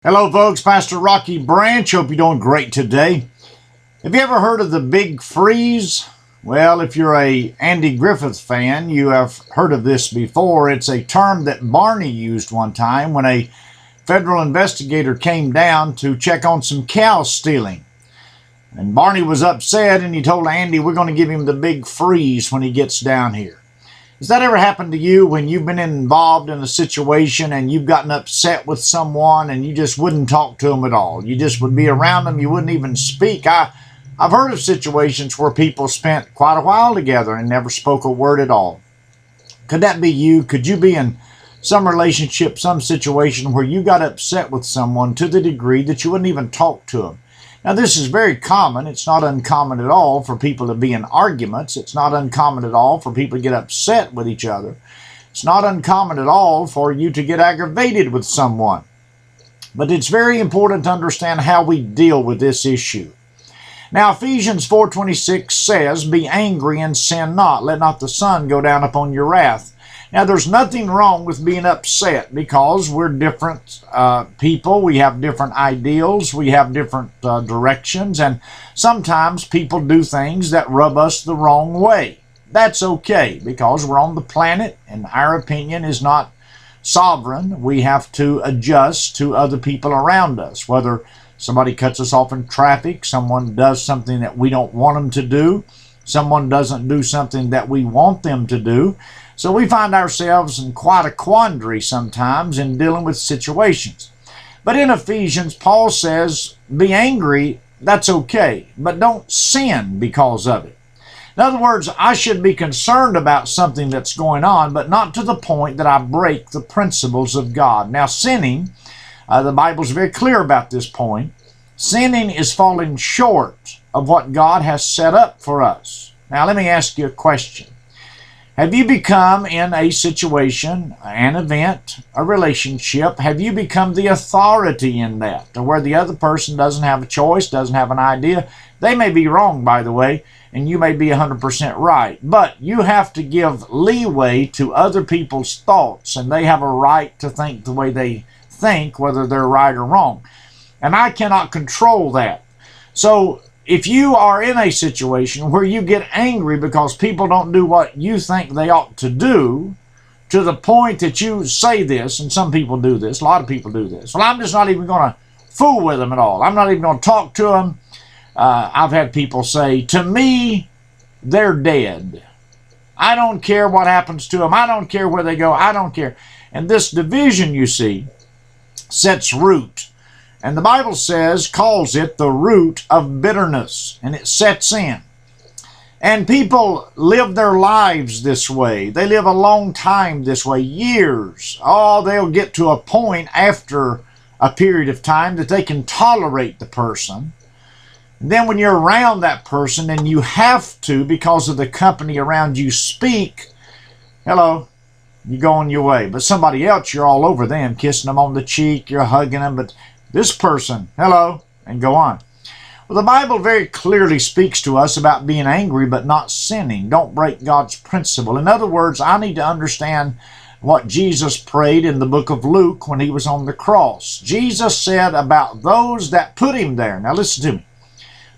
Hello folks, Pastor Rocky Branch. Hope you're doing great today. Have you ever heard of the Big Freeze? Well, if you're a Andy Griffith fan, you have heard of this before. It's a term that Barney used one time when a federal investigator came down to check on some cow stealing. And Barney was upset and he told Andy, we're going to give him the Big Freeze when he gets down here. Has that ever happened to you when you've been involved in a situation and you've gotten upset with someone and you just wouldn't talk to them at all? You just would be around them, you wouldn't even speak. I've heard of situations where people spent quite a while together and never spoke a word at all. Could that be you? Could you be in some relationship, some situation where you got upset with someone to the degree that you wouldn't even talk to them? Now, this is very common. It's not uncommon at all for people to be in arguments. It's not uncommon at all for people to get upset with each other. It's not uncommon at all for you to get aggravated with someone. But it's very important to understand how we deal with this issue. Now, Ephesians 4:26 says, be angry and sin not. Let not the sun go down upon your wrath. Now, there's nothing wrong with being upset because we're different people. We have different ideals. We have different directions. And sometimes people do things that rub us the wrong way. That's okay because we're on the planet and our opinion is not sovereign. We have to adjust to other people around us. Whether somebody cuts us off in traffic, someone does something that we don't want them to do, someone doesn't do something that we want them to do. So we find ourselves in quite a quandary sometimes in dealing with situations. But in Ephesians, Paul says, be angry, that's okay, but don't sin because of it. In other words, I should be concerned about something that's going on, but not to the point that I break the principles of God. Now, sinning, the Bible's very clear about this point. Sinning is falling short of what God has set up for us. Now, let me ask you a question. Have you become in a situation, an event, a relationship, have you become the authority in that, to where the other person doesn't have a choice, doesn't have an idea? They may be wrong, by the way, and you may be 100% right, but you have to give leeway to other people's thoughts, and they have a right to think the way they think, whether they're right or wrong. And I cannot control that. So if you are in a situation where you get angry because people don't do what you think they ought to do, to the point that you say this, and some people do this, a lot of people do this, well, I'm just not even going to fool with them at all. I'm not even going to talk to them. I've had people say, to me, they're dead. I don't care what happens to them. I don't care where they go. I don't care. And this division, you see, sets root. And the Bible calls it the root of bitterness, and it sets in. And people live their lives this way. They live a long time this way, years. Oh, they'll get to a point after a period of time that they can tolerate the person. And then when you're around that person and you have to, because of the company around you, speak, hello, you go on your way. But somebody else, you're all over them, kissing them on the cheek, you're hugging them, but this person, hello, and go on. Well, the Bible very clearly speaks to us about being angry but not sinning. Don't break God's principle. In other words, I need to understand what Jesus prayed in the book of Luke when he was on the cross. Jesus said about those that put him there. Now listen to me.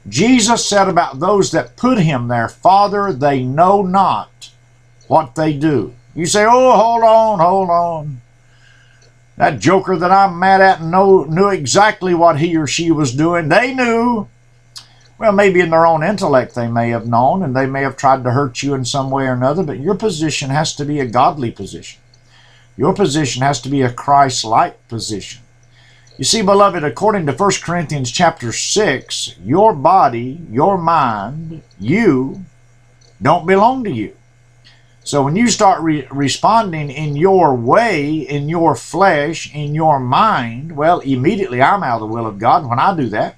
Jesus said about those that put him there, Father, they know not what they do. You say, oh, hold on. That joker that I'm mad at knew exactly what he or she was doing. They knew. Well, maybe in their own intellect they may have known, and they may have tried to hurt you in some way or another, but your position has to be a godly position. Your position has to be a Christ-like position. You see, beloved, according to 1 Corinthians chapter 6, your body, your mind, you don't belong to you. So when you start responding in your way, in your flesh, in your mind, well, immediately I'm out of the will of God when I do that.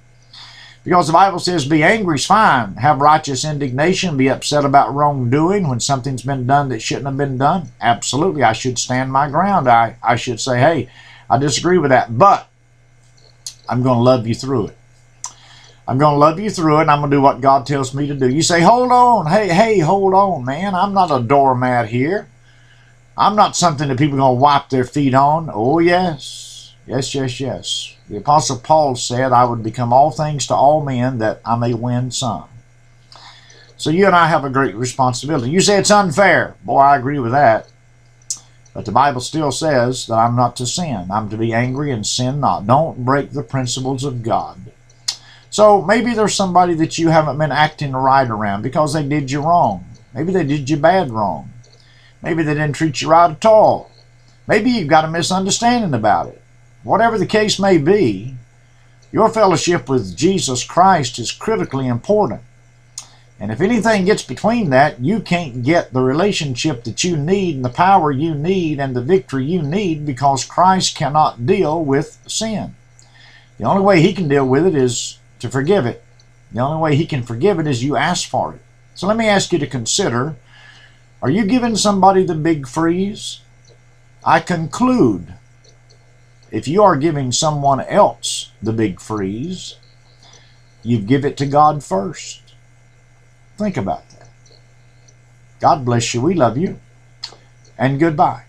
Because the Bible says, be angry is fine. Have righteous indignation. Be upset about wrongdoing when something's been done that shouldn't have been done. Absolutely, I should stand my ground. I should say, hey, I disagree with that. But I'm going to love you through it. I'm going to love you through it, and I'm going to do what God tells me to do. You say, hold on. Hey, hold on, man. I'm not a doormat here. I'm not something that people are going to wipe their feet on. Oh, yes. Yes. The Apostle Paul said, I would become all things to all men that I may win some. So you and I have a great responsibility. You say it's unfair. Boy, I agree with that. But the Bible still says that I'm not to sin. I'm to be angry and sin not. Don't break the principles of God. So maybe there's somebody that you haven't been acting right around because they did you wrong. Maybe they did you bad wrong. Maybe they didn't treat you right at all. Maybe you've got a misunderstanding about it. Whatever the case may be, your fellowship with Jesus Christ is critically important. And if anything gets between that, you can't get the relationship that you need and the power you need and the victory you need, because Christ cannot deal with sin. The only way he can deal with it is to forgive it. The only way he can forgive it is you ask for it. So let me ask you to consider, are you giving somebody the big freeze? I conclude, if you are giving someone else the big freeze, you give it to God first. Think about that. God bless you. We love you. And goodbye.